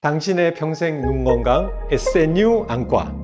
당신의 평생 눈 건강 SNU 안과.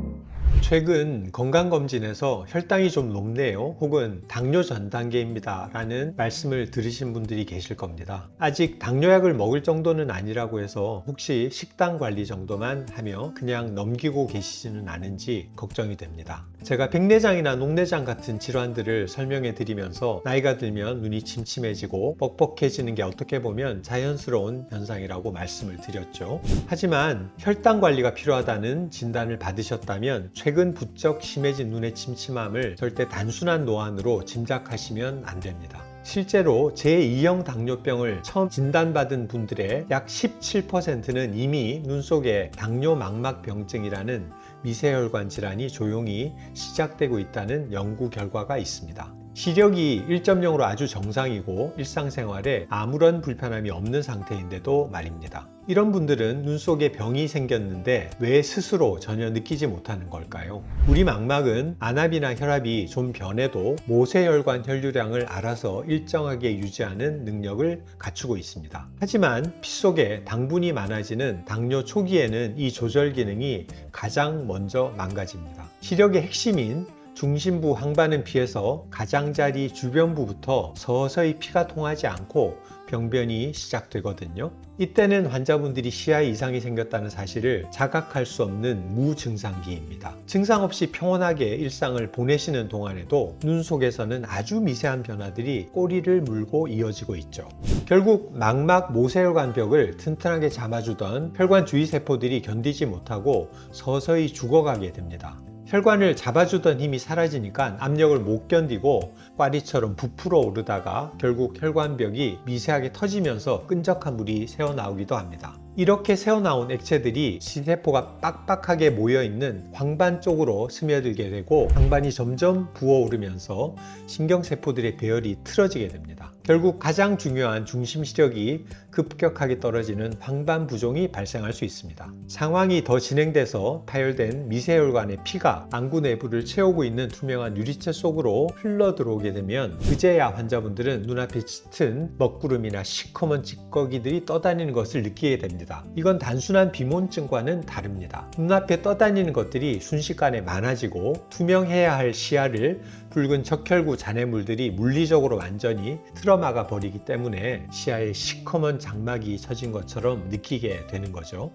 최근 건강검진에서 혈당이 좀 높네요, 혹은 당뇨 전 단계입니다 라는 말씀을 들으신 분들이 계실 겁니다. 아직 당뇨약을 먹을 정도는 아니라고 해서 혹시 식단 관리 정도만 하며 그냥 넘기고 계시지는 않은지 걱정이 됩니다. 제가 백내장이나 녹내장 같은 질환들을 설명해 드리면서 나이가 들면 눈이 침침해지고 뻑뻑해지는 게 어떻게 보면 자연스러운 현상이라고 말씀을 드렸죠. 하지만 혈당 관리가 필요하다는 진단을 받으셨다면 최근 부쩍 심해진 눈의 침침함을 절대 단순한 노안으로 짐작하시면 안 됩니다. 실제로 제2형 당뇨병을 처음 진단받은 분들의 약 17%는 이미 눈 속에 당뇨 망막병증이라는 미세혈관 질환이 조용히 시작되고 있다는 연구 결과가 있습니다. 시력이 1.0으로 아주 정상이고 일상생활에 아무런 불편함이 없는 상태인데도 말입니다. 이런 분들은 눈 속에 병이 생겼는데 왜 스스로 전혀 느끼지 못하는 걸까요? 우리 망막은 안압이나 혈압이 좀 변해도 모세혈관 혈류량을 알아서 일정하게 유지하는 능력을 갖추고 있습니다. 하지만 피 속에 당분이 많아지는 당뇨 초기에는 이 조절 기능이 가장 먼저 망가집니다. 시력의 핵심인 중심부 항반은 피해서 가장자리 주변부부터 서서히 피가 통하지 않고 병변이 시작되거든요. 이때는 환자분들이 시야에 이상이 생겼다는 사실을 자각할 수 없는 무증상기입니다. 증상 없이 평온하게 일상을 보내시는 동안에도 눈 속에서는 아주 미세한 변화들이 꼬리를 물고 이어지고 있죠. 결국 망막 모세혈관 벽을 튼튼하게 잡아주던 혈관 주위 세포들이 견디지 못하고 서서히 죽어가게 됩니다. 혈관을 잡아주던 힘이 사라지니까 압력을 못 견디고 꽈리처럼 부풀어 오르다가 결국 혈관벽이 미세하게 터지면서 끈적한 물이 새어나오기도 합니다. 이렇게 새어나온 액체들이 시세포가 빡빡하게 모여있는 황반 쪽으로 스며들게 되고 황반이 점점 부어오르면서 신경세포들의 배열이 틀어지게 됩니다. 결국 가장 중요한 중심 시력이 급격하게 떨어지는 황반 부종이 발생할 수 있습니다. 상황이 더 진행돼서 파열된 미세혈관의 피가 안구 내부를 채우고 있는 투명한 유리체 속으로 흘러 들어오게 되면 그제야 환자분들은 눈앞에 짙은 먹구름이나 시커먼 찌꺼기들이 떠다니는 것을 느끼게 됩니다. 이건 단순한 비문증과는 다릅니다. 눈앞에 떠다니는 것들이 순식간에 많아지고 투명해야 할 시야를 붉은 적혈구 잔해물들이 물리적으로 완전히 틀어막아 버리기 때문에 시야에 시커먼 장막이 쳐진 것처럼 느끼게 되는 거죠.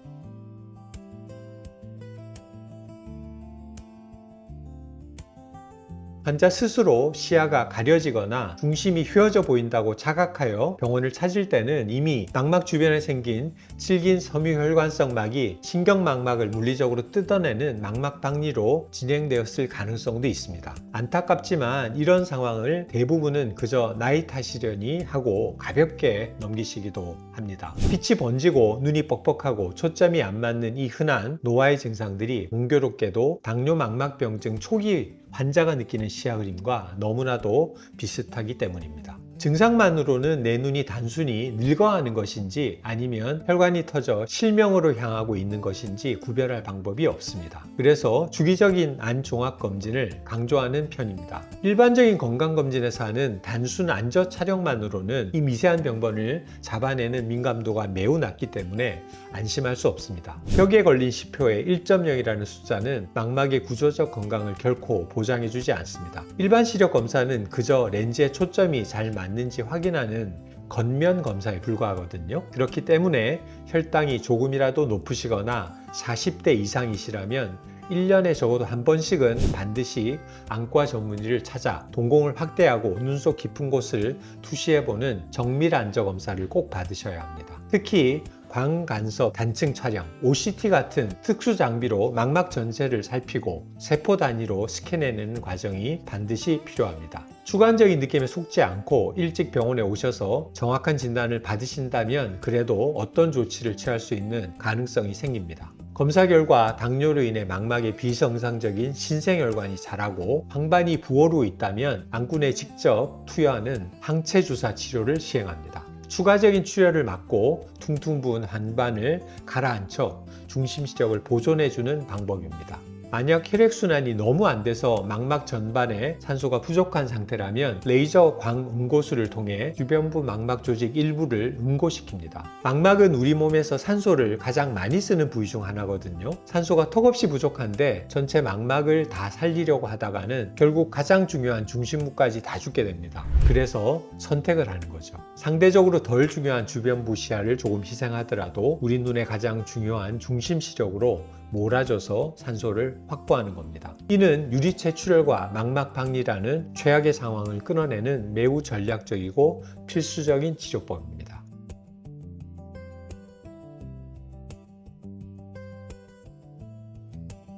환자 스스로 시야가 가려지거나 중심이 휘어져 보인다고 자각하여 병원을 찾을 때는 이미 망막 주변에 생긴 질긴 섬유혈관성 막이 신경망막을 물리적으로 뜯어내는 망막 박리로 진행되었을 가능성도 있습니다. 안타깝지만 이런 상황을 대부분은 그저 나이 탓이려니 하고 가볍게 넘기시기도 합니다. 빛이 번지고 눈이 뻑뻑하고 초점이 안 맞는 이 흔한 노화의 증상들이 공교롭게도 당뇨 망막병증 초기 환자가 느끼는 시야 흐림과 너무나도 비슷하기 때문입니다. 증상만으로는 내 눈이 단순히 늙어가는 것인지 아니면 혈관이 터져 실명으로 향하고 있는 것인지 구별할 방법이 없습니다. 그래서 주기적인 안 종합 검진을 강조하는 편입니다. 일반적인 건강검진에서 하는 단순 안저 촬영만으로는 이 미세한 병번을 잡아내는 민감도가 매우 낮기 때문에 안심할 수 없습니다. 벽에 걸린 시표의 1.0이라는 숫자는 망막의 구조적 건강을 결코 보장해주지 않습니다. 일반 시력 검사는 그저 렌즈의 초점이 잘 맞는지 확인하는 겉면 검사에 불과하거든요. 그렇기 때문에 혈당이 조금이라도 높으시거나 40대 이상이시라면 1년에 적어도 한 번씩은 반드시 안과 전문의를 찾아 동공을 확대하고 눈 속 깊은 곳을 투시해보는 정밀 안저 검사를 꼭 받으셔야 합니다. 특히 광간섭 단층 촬영, OCT 같은 특수 장비로 망막 전체를 살피고 세포 단위로 스캔해내는 과정이 반드시 필요합니다. 주관적인 느낌에 속지 않고 일찍 병원에 오셔서 정확한 진단을 받으신다면 그래도 어떤 조치를 취할 수 있는 가능성이 생깁니다. 검사 결과 당뇨로 인해 망막에 비정상적인 신생혈관이 자라고 황반이 부어오르고 있다면 안군에 직접 투여하는 항체 주사 치료를 시행합니다. 추가적인 출혈을 막고 퉁퉁 부은 황반을 가라앉혀 중심 시력을 보존해주는 방법입니다. 만약 혈액순환이 너무 안 돼서 망막 전반에 산소가 부족한 상태라면 레이저 광응고술을 통해 주변부 망막 조직 일부를 응고시킵니다. 망막은 우리 몸에서 산소를 가장 많이 쓰는 부위 중 하나거든요. 산소가 턱없이 부족한데 전체 망막을 다 살리려고 하다가는 결국 가장 중요한 중심부까지 다 죽게 됩니다. 그래서 선택을 하는 거죠. 상대적으로 덜 중요한 주변부 시야를 조금 희생하더라도 우리 눈에 가장 중요한 중심 시력으로 몰아줘서 산소를 확보하는 겁니다. 이는 유리체 출혈과 망막 박리라는 최악의 상황을 끊어내는 매우 전략적이고 필수적인 치료법입니다.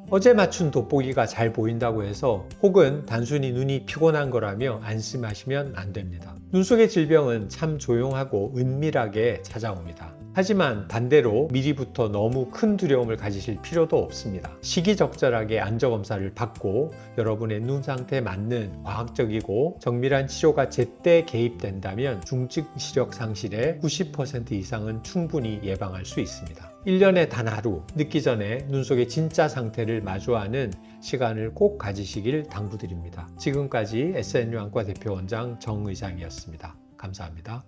어제 맞춘 돋보기가 잘 보인다고 해서 혹은 단순히 눈이 피곤한 거라며 안심하시면 안 됩니다. 눈 속의 질병은 참 조용하고 은밀하게 찾아옵니다. 하지만 반대로 미리부터 너무 큰 두려움을 가지실 필요도 없습니다. 시기적절하게 안저검사를 받고 여러분의 눈 상태에 맞는 과학적이고 정밀한 치료가 제때 개입된다면 중증 시력 상실의 90% 이상은 충분히 예방할 수 있습니다. 1년에 단 하루 늦기 전에 눈 속의 진짜 상태를 마주하는 시간을 꼭 가지시길 당부드립니다. 지금까지 SNU 안과 대표 원장 정 의장이었습니다. 감사합니다.